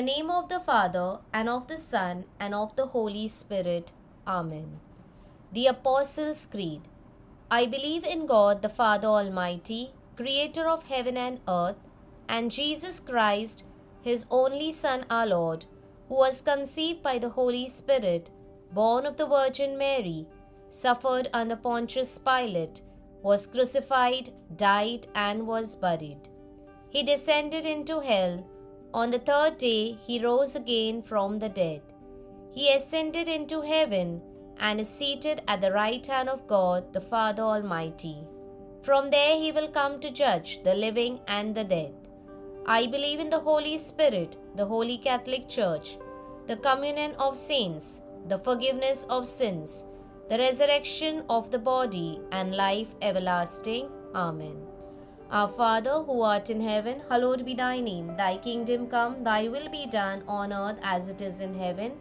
In the name of the Father, and of the Son, and of the Holy Spirit. Amen. The Apostles' Creed. I believe in God the Father Almighty, creator of heaven and earth, and Jesus Christ, his only Son, our Lord, who was conceived by the Holy Spirit, born of the Virgin Mary, suffered under Pontius Pilate, was crucified, died, and was buried. He descended into hell. On the third day he rose again from the dead. He ascended into heaven and is seated at the right hand of God the Father Almighty. From there he will come to judge the living and the dead. I believe in the Holy Spirit, the Holy Catholic Church, the communion of saints, the forgiveness of sins, the resurrection of the body, and life everlasting. Amen. Our Father, who art in heaven, hallowed be thy name. Thy kingdom come, thy will be done on earth as it is in heaven.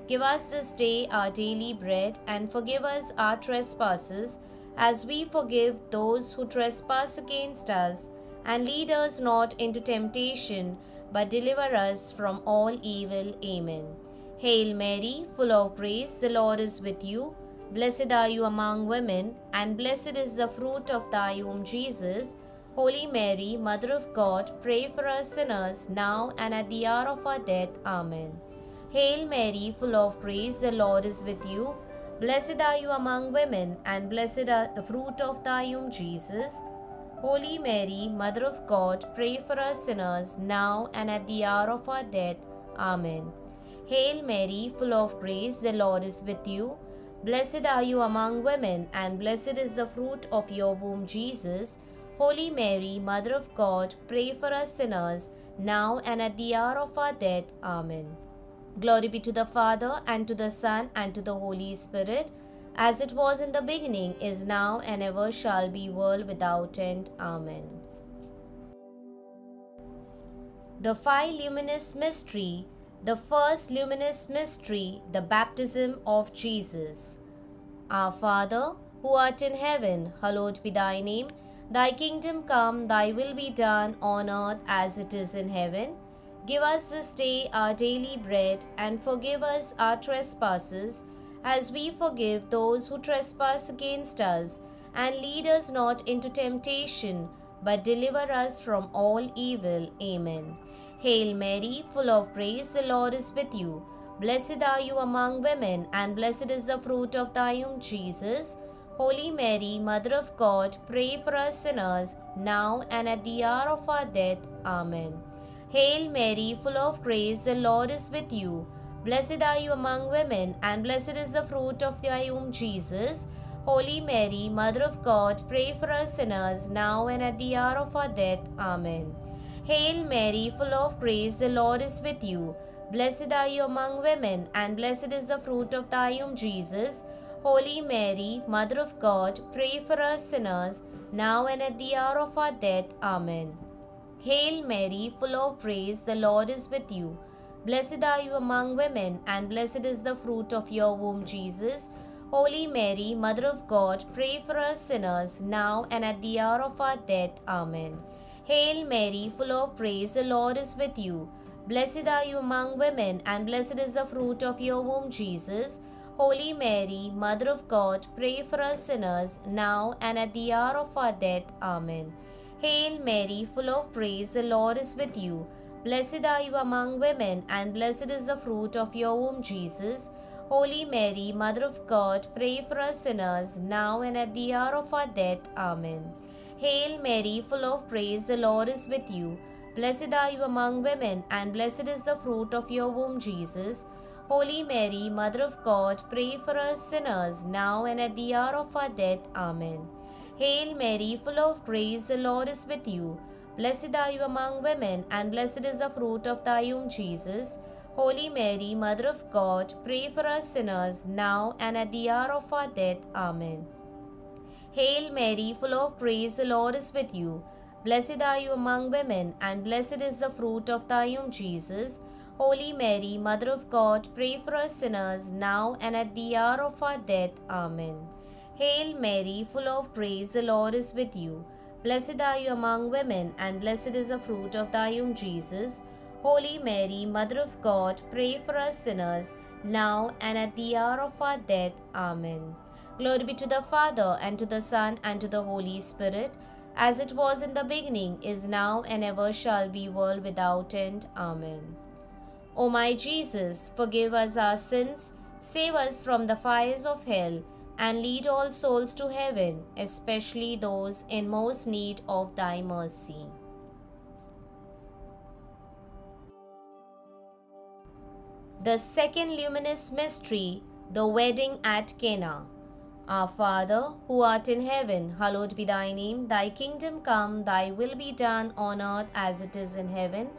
Give us this day our daily bread, and forgive us our trespasses, as we forgive those who trespass against us. And lead us not into temptation, but deliver us from all evil. Amen. Hail Mary, full of grace, the Lord is with you. Blessed are you among women, and blessed is the fruit of thy womb, Jesus. Holy Mary, Mother of God, pray for us sinners, now and at the hour of our death. Amen. Hail Mary, full of grace, the Lord is with you. Blessed are you among women, and blessed are the fruit of thy womb, Jesus. Holy Mary, Mother of God, pray for us sinners, now and at the hour of our death. Amen. Hail Mary, full of grace, the Lord is with you. Blessed are you among women, and blessed is the fruit of your womb, Jesus. Holy Mary, Mother of God, pray for us sinners, now and at the hour of our death. Amen. Glory be to the Father, and to the Son, and to the Holy Spirit, as it was in the beginning, is now, and ever shall be, world without end. Amen. The five luminous mystery. The first luminous mystery, the baptism of Jesus. Our Father, who art in heaven, hallowed be thy name. Thy kingdom come, thy will be done on earth as it is in heaven. Give us this day our daily bread, and forgive us our trespasses, as we forgive those who trespass against us. And lead us not into temptation, but deliver us from all evil. Amen. Hail Mary, full of grace, the Lord is with you. Blessed are you among women, and blessed is the fruit of thy womb, Jesus. Holy Mary, Mother of God, pray for us sinners, now and at the hour of our death. Amen. Hail Mary, full of grace, the Lord is with you. Blessed are you among women, and blessed is the fruit of thy womb, Jesus. Holy Mary, Mother of God, pray for us sinners, now and at the hour of our death. Amen. Hail Mary, full of grace, the Lord is with you. Blessed are you among women, and blessed is the fruit of thy womb, Jesus. Holy Mary, Mother of God, pray for us sinners, now and at the hour of our death. Amen. Hail Mary, full of grace, the Lord is with you. Blessed are you among women, and blessed is the fruit of your womb, Jesus. Holy Mary, Mother of God, pray for us sinners, now and at the hour of our death. Amen. Hail Mary, full of grace, the Lord is with you. Blessed are you among women, and blessed is the fruit of your womb, Jesus. Holy Mary, Mother of God, pray for us sinners, now and at the hour of our death. Amen. Hail Mary, full of grace, the Lord is with you. Blessed are you among women, and blessed is the fruit of your womb, Jesus. Holy Mary, Mother of God, pray for us sinners, now and at the hour of our death. Amen. Hail Mary, full of grace, the Lord is with you. Blessed are you among women, and blessed is the fruit of your womb, Jesus. Holy Mary, Mother of God, pray for us sinners, now and at the hour of our death. Amen. Hail Mary, full of grace, the Lord is with you. Blessed are you among women, and blessed is the fruit of thy womb, Jesus. Holy Mary, Mother of God, pray for us sinners, now and at the hour of our death. Amen. Hail Mary, full of grace, the Lord is with you. Blessed are you among women, and blessed is the fruit of thy womb, Jesus. Holy Mary, Mother of God, pray for us sinners, now and at the hour of our death. Amen. Hail Mary, full of grace, the Lord is with you. Blessed are you among women, and blessed is the fruit of thy womb, Jesus. Holy Mary, Mother of God, pray for us sinners, now and at the hour of our death. Amen. Glory be to the Father, and to the Son, and to the Holy Spirit, as it was in the beginning, is now, and ever shall be, world without end. Amen. O my Jesus, forgive us our sins, save us from the fires of hell, and lead all souls to heaven, especially those in most need of thy mercy. The second luminous mystery, the wedding at Cana. Our Father, who art in heaven, hallowed be thy name. Thy kingdom come, thy will be done on earth as it is in heaven.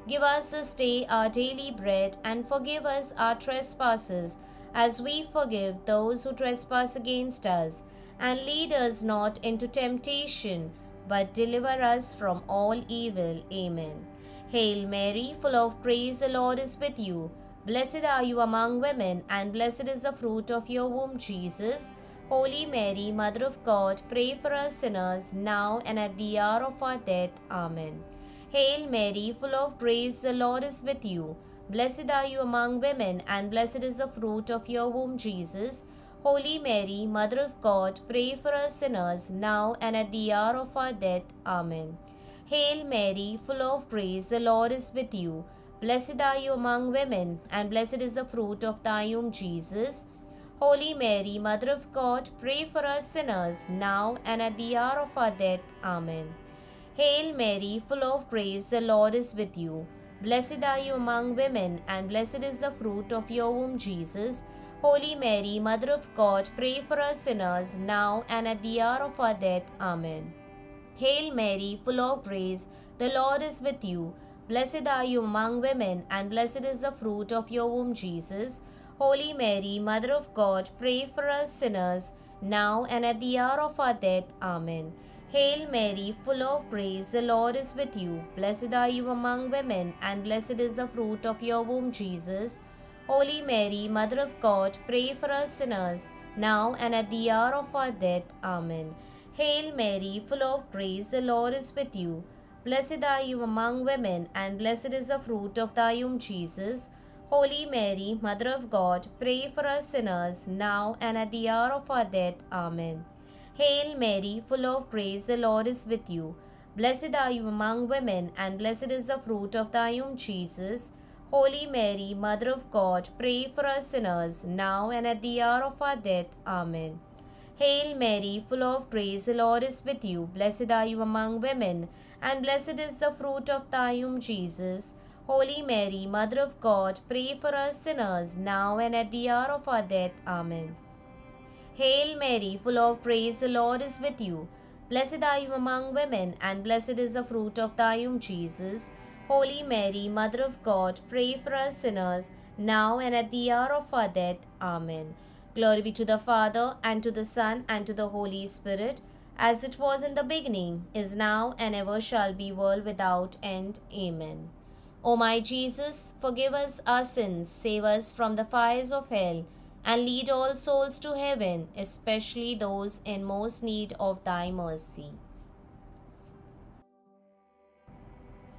Give us this day our daily bread, and forgive us our trespasses, as we forgive those who trespass against us. And lead us not into temptation, but deliver us from all evil. Amen. Hail Mary, full of grace, the Lord is with you. Blessed are you among women, and blessed is the fruit of your womb, Jesus. Holy Mary, Mother of God, pray for us sinners, now and at the hour of our death. Amen. Hail Mary, full of grace, the Lord is with you. Blessed are you among women, and blessed is the fruit of your womb, Jesus. Holy Mary, Mother of God, pray for us sinners, now and at the hour of our death. Amen. Hail Mary, full of grace, the Lord is with you. Blessed are you among women, and blessed is the fruit of thy womb, Jesus. Holy Mary, Mother of God, pray for us sinners, now and at the hour of our death. Amen. Hail Mary, full of grace, the Lord is with you. Blessed are you among women, and blessed is the fruit of your womb, Jesus. Holy Mary, Mother of God, pray for us sinners, now and at the hour of our death. Amen. Hail Mary, full of grace, the Lord is with you. Blessed are you among women, and blessed is the fruit of your womb, Jesus. Holy Mary, Mother of God, pray for us sinners, now and at the hour of our death. Amen. Hail Mary, full of grace, the Lord is with you. Blessed are you among women, and blessed is the fruit of your womb, Jesus. Holy Mary, Mother of God, pray for us sinners, now and at the hour of our death. Amen. Hail Mary, full of grace, the Lord is with you. Blessed are you among women, and blessed is the fruit of thy womb, Jesus. Holy Mary, Mother of God, pray for us sinners, now and at the hour of our death. Amen. Hail Mary, full of grace, the Lord is with you. Blessed are you among women, and blessed is the fruit of thy womb, Jesus. Holy Mary, Mother of God, pray for us sinners, now and at the hour of our death. Amen. Hail Mary, full of grace, the Lord is with you. Blessed are you among women, and blessed is the fruit of thy womb, Jesus. Holy Mary, Mother of God, pray for us sinners, now and at the hour of our death. Amen. Hail Mary, full of grace, the Lord is with you. Blessed are you among women, and blessed is the fruit of thy womb, Jesus. Holy Mary, Mother of God, pray for us sinners, now and at the hour of our death. Amen. Glory be to the Father, and to the Son, and to the Holy Spirit, as it was in the beginning, is now, and ever shall be, world without end. Amen. O my Jesus, forgive us our sins, save us from the fires of hell, and lead all souls to heaven, especially those in most need of thy mercy.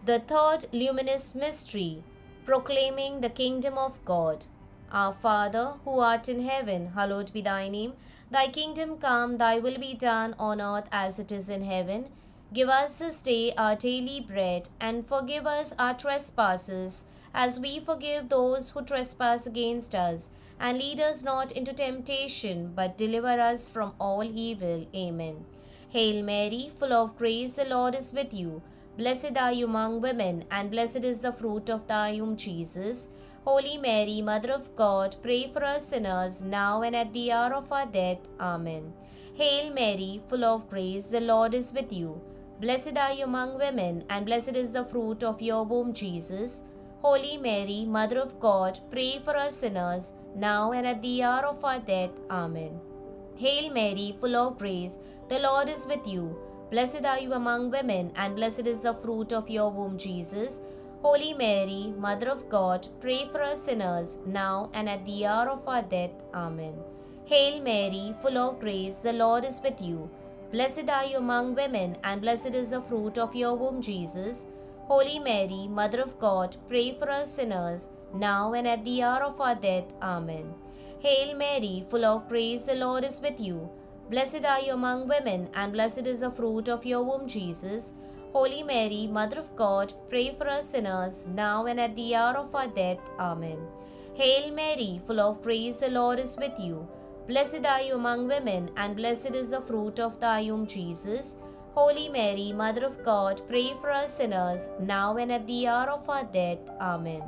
The third luminous mystery, proclaiming the kingdom of God. Our Father, who art in heaven, hallowed be thy name. Thy kingdom come, thy will be done on earth as it is in heaven. Give us this day our daily bread, and forgive us our trespasses, as we forgive those who trespass against us. And lead us not into temptation, but deliver us from all evil. Amen. Hail Mary, full of grace, the Lord is with you. Blessed are you among women, and blessed is the fruit of thy womb, Jesus. Holy Mary, Mother of God, pray for us sinners, now and at the hour of our death. Amen. Hail Mary, full of grace, the Lord is with you. Blessed are you among women, and blessed is the fruit of your womb, Jesus. Holy Mary, Mother of God, pray for us sinners, now and at the hour of our death. Amen. Hail Mary, full of grace, the Lord is with you. Blessed are you among women, and blessed is the fruit of your womb, Jesus. Holy Mary, Mother of God, pray for us sinners, now and at the hour of our death. Amen. Hail Mary, full of grace, the Lord is with you. Blessed are you among women, and blessed is the fruit of your womb, Jesus. Holy Mary, Mother of God, pray for us sinners, now and at the hour of our death. Amen. Hail Mary, full of grace, the Lord is with you. Blessed are you among women, and blessed is the fruit of your womb, Jesus. Holy Mary, Mother of God, pray for us sinners, now and at the hour of our death. Amen. Hail Mary, full of grace, the Lord is with you. Blessed are you among women, and blessed is the fruit of thy womb, Jesus. Holy Mary, Mother of God, pray for us sinners, now and at the hour of our death. Amen.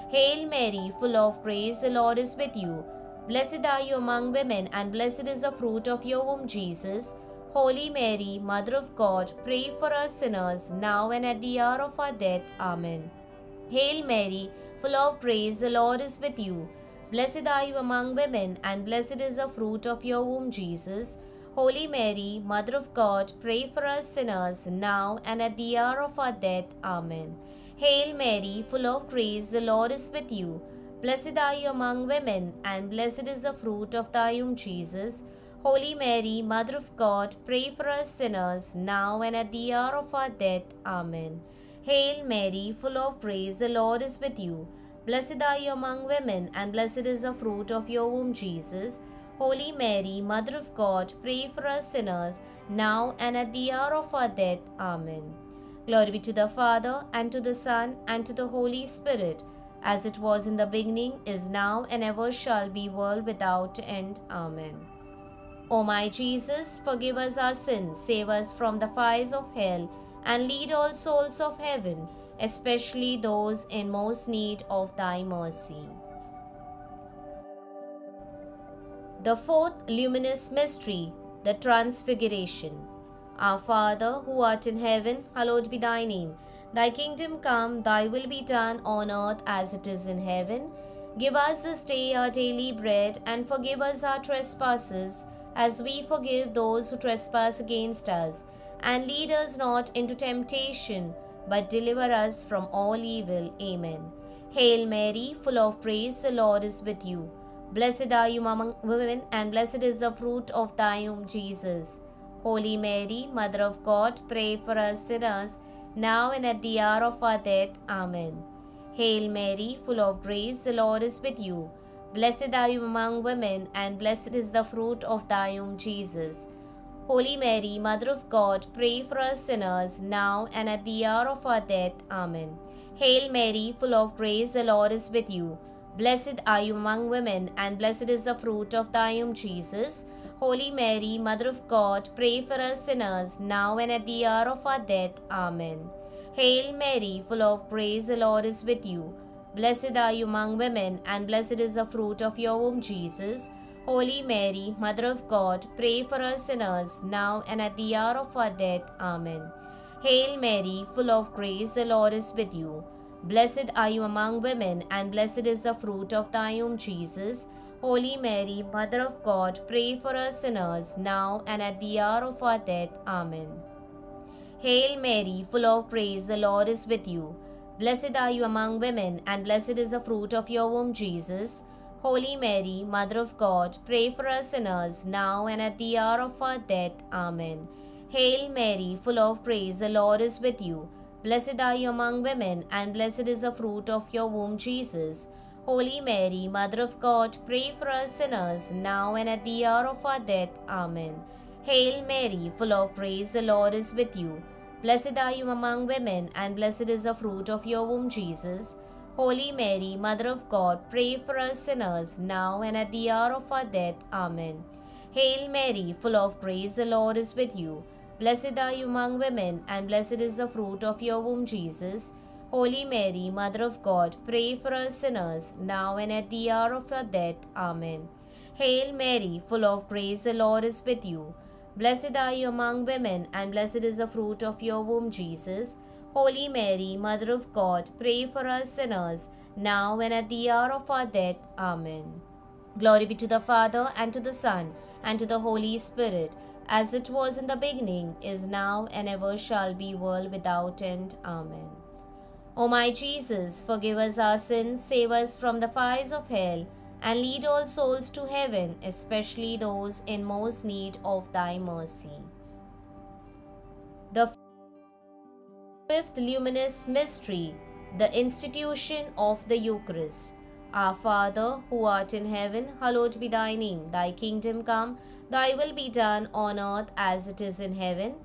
Hail Mary, full of grace, the Lord is with you. Blessed are you among women, and blessed is the fruit of your womb, Jesus. Holy Mary, Mother of God, pray for us sinners, now and at the hour of our death. Amen. Hail Mary, full of grace, the Lord is with you. Blessed are you among women, and blessed is the fruit of your womb, Jesus. Holy Mary, Mother of God, pray for us sinners, now and at the hour of our death. Amen. Hail Mary, full of grace, the Lord is with you. Blessed are you among women, and blessed is the fruit of thy womb, Jesus. Holy Mary, Mother of God, pray for us sinners, now and at the hour of our death. Amen. Hail Mary, full of grace, the Lord is with you. Blessed are you among women, and blessed is the fruit of your womb, Jesus. Holy Mary, Mother of God, pray for us sinners, now and at the hour of our death. Amen. Glory be to the Father, and to the Son, and to the Holy Spirit, as it was in the beginning, is now, and ever shall be, world without end. Amen. O my Jesus, forgive us our sins, save us from the fires of hell, and lead all souls of heaven, especially those in most need of thy mercy. The fourth luminous mystery, the Transfiguration. Our Father, who art in heaven, hallowed be thy name. Thy kingdom come, thy will be done on earth as it is in heaven. Give us this day our daily bread, and forgive us our trespasses, as we forgive those who trespass against us. And lead us not into temptation, but deliver us from all evil. Amen. Hail Mary, full of grace, the Lord is with you. Blessed are you among women, and blessed is the fruit of thy womb, Jesus. Holy Mary, Mother of God, pray for us sinners, now and at the hour of our death. Amen. Hail Mary, full of grace, the Lord is with you. Blessed are you among women, and blessed is the fruit of thy womb, Jesus. Holy Mary, Mother of God, pray for us sinners, now and at the hour of our death. Amen. Hail Mary, full of grace, the Lord is with you. Blessed are you among women, and blessed is the fruit of thy womb, Jesus. Holy Mary, Mother of God, pray for us sinners, now and at the hour of our death. Amen. Hail Mary, full of grace, the Lord is with you. Blessed are you among women, and blessed is the fruit of your womb, Jesus. Holy Mary, Mother of God, pray for us sinners, now and at the hour of our death. Amen. Hail Mary, full of grace, the Lord is with you. Blessed are you among women, and blessed is the fruit of thy womb, Jesus. Holy Mary, Mother of God, pray for us sinners, now and at the hour of our death. Amen. Hail Mary, full of grace, the Lord is with you. Blessed are you among women, and blessed is the fruit of your womb, Jesus. Holy Mary, Mother of God, pray for us sinners, now and at the hour of our death. Amen. Hail Mary, full of grace, the Lord is with you. Blessed are you among women, and blessed is the fruit of your womb, Jesus. Holy Mary, Mother of God, pray for us sinners, now and at the hour of our death. Amen. Hail Mary, full of grace, the Lord is with you. Blessed are you among women, and blessed is the fruit of your womb, Jesus. Holy Mary, Mother of God, pray for us sinners, now and at the hour of our death. Amen. Hail Mary, full of grace, the Lord is with you. Blessed are you among women, and blessed is the fruit of your womb, Jesus. Holy Mary, Mother of God, pray for us sinners, now and at the hour of our death. Amen. Hail Mary, full of grace, the Lord is with you. Blessed are you among women, and blessed is the fruit of your womb, Jesus. Holy Mary, Mother of God, pray for us sinners, now and at the hour of our death. Amen. Glory be to the Father, and to the Son, and to the Holy Spirit, as it was in the beginning, is now, and ever shall be, world without end. Amen. O my Jesus, forgive us our sins, save us from the fires of hell, and lead all souls to heaven, especially those in most need of thy mercy. The fifth luminous mystery, the institution of the Eucharist. Our Father, who art in heaven, hallowed be thy name. Thy kingdom come, thy will be done on earth as it is in heaven.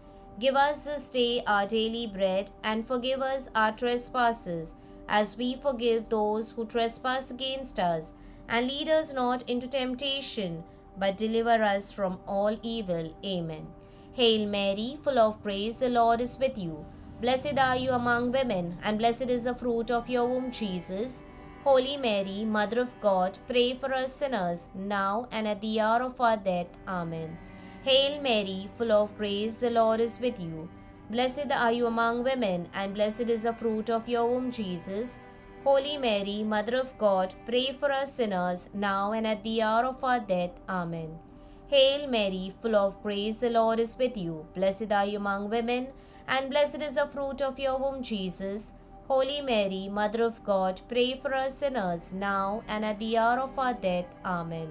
Give us this day our daily bread, and forgive us our trespasses, as we forgive those who trespass against us. And lead us not into temptation, but deliver us from all evil. Amen. Hail Mary, full of grace, the Lord is with you. Blessed are you among women, and blessed is the fruit of your womb, Jesus. Holy Mary, Mother of God, pray for us sinners, now and at the hour of our death. Amen. Hail Mary, full of grace, the Lord is with you. Blessed are you among women, and blessed is the fruit of your womb, Jesus. Holy Mary, Mother of God, pray for us sinners, now and at the hour of our death. Amen. Hail Mary, full of grace, the Lord is with you. Blessed are you among women, and blessed is the fruit of your womb, Jesus. Holy Mary, Mother of God, pray for us sinners, now and at the hour of our death. Amen.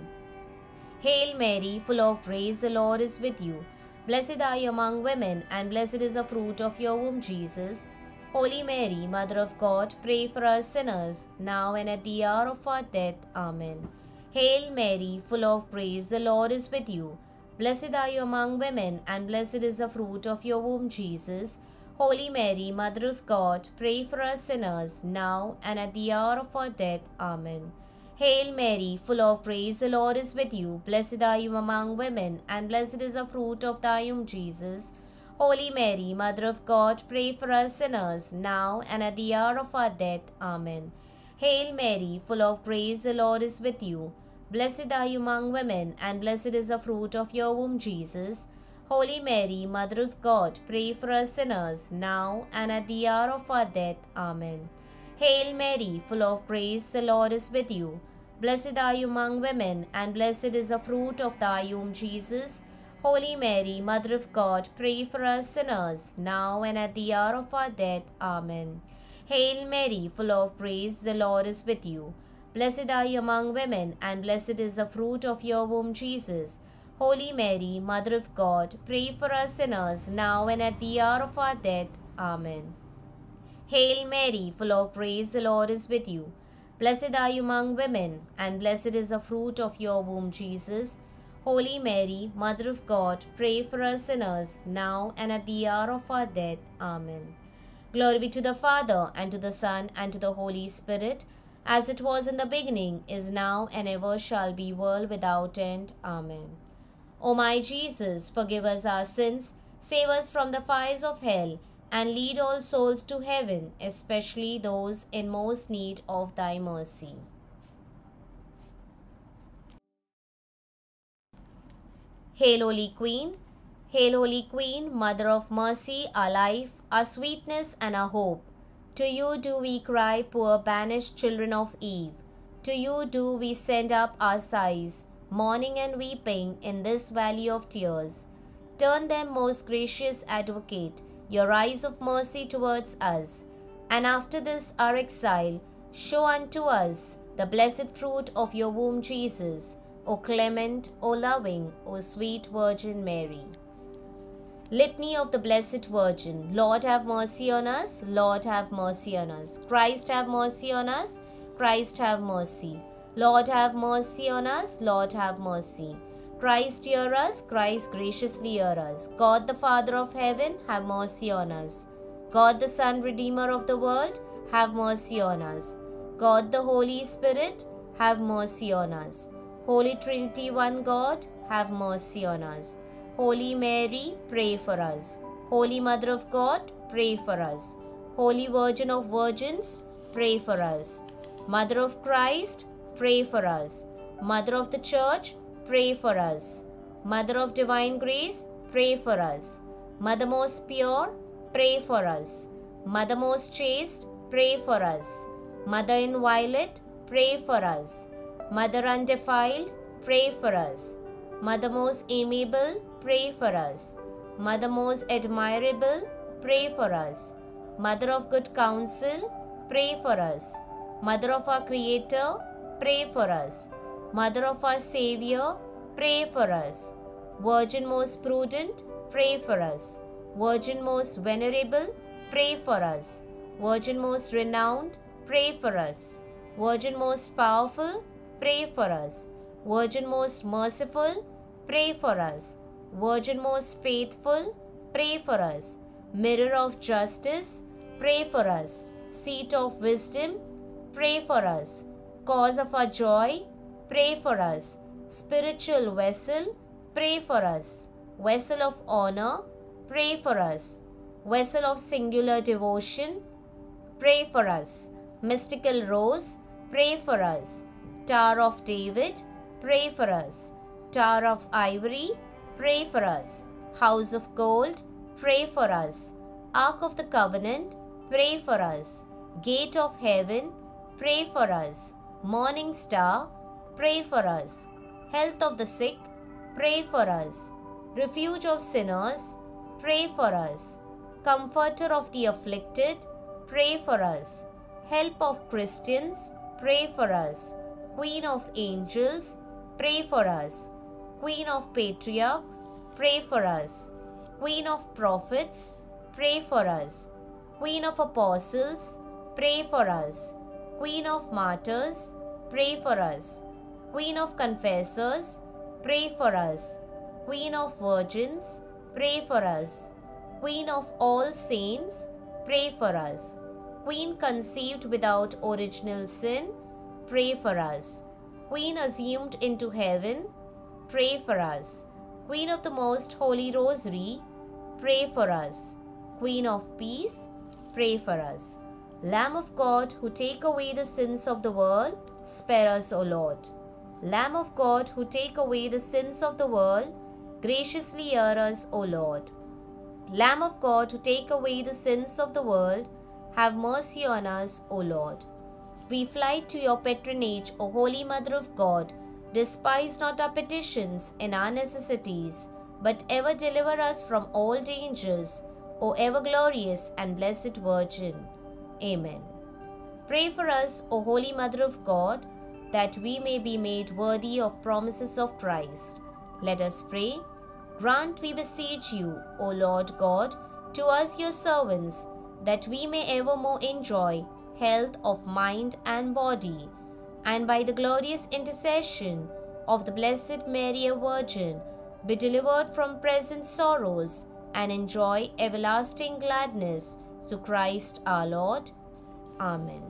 Hail Mary, full of grace, the Lord is with you. Blessed are you among women, and blessed is the fruit of your womb, Jesus. Holy Mary, Mother of God, pray for us sinners, now and at the hour of our death. Amen. Hail Mary, full of grace, the Lord is with you. Blessed are you among women, and blessed is the fruit of your womb, Jesus. Holy Mary, Mother of God, pray for us sinners, now and at the hour of our death. Amen. Hail Mary, full of grace, the Lord is with you. Blessed are you among women, and blessed is the fruit of thy womb, Jesus. Holy Mary, Mother of God, pray for us sinners, now and at the hour of our death. Amen. Hail Mary, full of grace, the Lord is with you. Blessed are you among women, and blessed is the fruit of your womb, Jesus. Holy Mary, Mother of God, pray for us sinners, now and at the hour of our death. Amen. Hail Mary, full of grace, the Lord is with you. Blessed are you among women, and blessed is the fruit of thy womb, Jesus. Holy Mary, Mother of God, pray for us sinners, now and at the hour of our death. Amen. Hail Mary, full of grace, the Lord is with you. Blessed are you among women, and blessed is the fruit of your womb, Jesus. Holy Mary, Mother of God, pray for us sinners, now and at the hour of our death. Amen. Hail Mary, full of grace, the Lord is with you. Blessed are you among women, and blessed is the fruit of your womb, Jesus. Holy Mary, Mother of God, pray for us sinners, now and at the hour of our death. Amen. Glory be to the Father, and to the Son, and to the Holy Spirit, as it was in the beginning, is now, and ever shall be, world without end. Amen. O my Jesus, forgive us our sins, save us from the fires of hell, and lead all souls to heaven, especially those in most need of thy mercy. Hail, Holy Queen! Hail, Holy Queen, Mother of mercy, our life, our sweetness, and our hope. To you do we cry, poor banished children of Eve. To you do we send up our sighs, mourning and weeping in this valley of tears. Turn them, most gracious Advocate, your eyes of mercy towards us, and after this our exile, show unto us the blessed fruit of your womb, Jesus. O clement, O loving, O sweet Virgin Mary. Litany of the Blessed Virgin. Lord, have mercy on us. Lord, have mercy on us. Christ, have mercy on us. Christ, have mercy. Lord, have mercy on us. Lord, have mercy. Christ, hear us. Christ, graciously hear us. God, the Father of heaven, have mercy on us. God, the Son, Redeemer of the world, have mercy on us. God, the Holy Spirit, have mercy on us. Holy Trinity, one God, have mercy on us. Holy Mary, pray for us. Holy Mother of God, pray for us. Holy Virgin of Virgins, pray for us. Mother of Christ, pray for us. Mother of the Church, pray for us. Mother of Divine Grace, pray for us. Mother most pure, pray for us. Mother most chaste, pray for us. Mother inviolate, pray for us. Mother undefiled, pray for us. Mother most amiable, pray for us. Mother most admirable, pray for us. Mother of good counsel, pray for us. Mother of our Creator, pray for us. Mother of our Savior, pray for us. Virgin most prudent, pray for us. Virgin most venerable, pray for us. Virgin most renowned, pray for us. Virgin most powerful, pray for us. Virgin most merciful, pray for us. Virgin most faithful, pray for us. Mirror of justice, pray for us. Seat of wisdom, pray for us. Cause of our joy, pray for us. Spiritual vessel, pray for us. Vessel of honor, pray for us. Vessel of singular devotion, pray for us. Mystical rose, pray for us. Tower of David, pray for us. Tower of ivory, pray for us. House of gold, pray for us. Ark of the covenant, pray for us. Gate of heaven, pray for us. Morning star, pray for us. Health of the sick, pray for us. Refuge of sinners, pray for us. Comforter of the afflicted, pray for us. Help of Christians, pray for us. Queen of angels, pray for us. Queen of patriarchs, pray for us. Queen of prophets, pray for us. Queen of apostles, pray for us. Queen of martyrs, pray for us. Queen of confessors, pray for us. Queen of virgins, pray for us. Queen of all saints, pray for us. Queen conceived without original sin, pray for us. Queen assumed into heaven, pray for us. Queen of the Most Holy Rosary, pray for us. Queen of Peace, pray for us. Lamb of God, who take away the sins of the world, spare us, O Lord. Lamb of God, who take away the sins of the world, graciously hear us, O Lord. Lamb of God, who take away the sins of the world, have mercy on us, O Lord. We fly to your patronage, O Holy Mother of God. Despise not our petitions and our necessities, but ever deliver us from all dangers, O ever glorious and blessed Virgin. Amen. Pray for us, O Holy Mother of God, that we may be made worthy of promises of Christ. Let us pray. Grant, we beseech you, O Lord God, to us your servants, that we may evermore enjoy health of mind and body, and by the glorious intercession of the Blessed Mary, a Virgin, be delivered from present sorrows and enjoy everlasting gladness through Christ our Lord. Amen.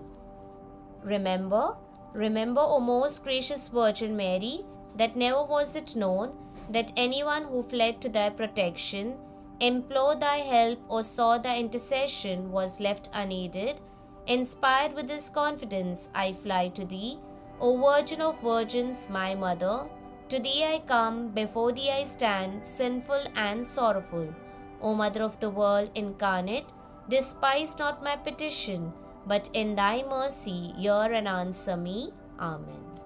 Remember, O most gracious Virgin Mary, that never was it known that anyone who fled to thy protection, implored thy help, or sought thy intercession was left unaided. Inspired with this confidence, I fly to thee, O Virgin of Virgins, my Mother. To thee I come, before thee I stand, sinful and sorrowful. O Mother of the world incarnate, despise not my petition, but in thy mercy hear and answer me. Amen.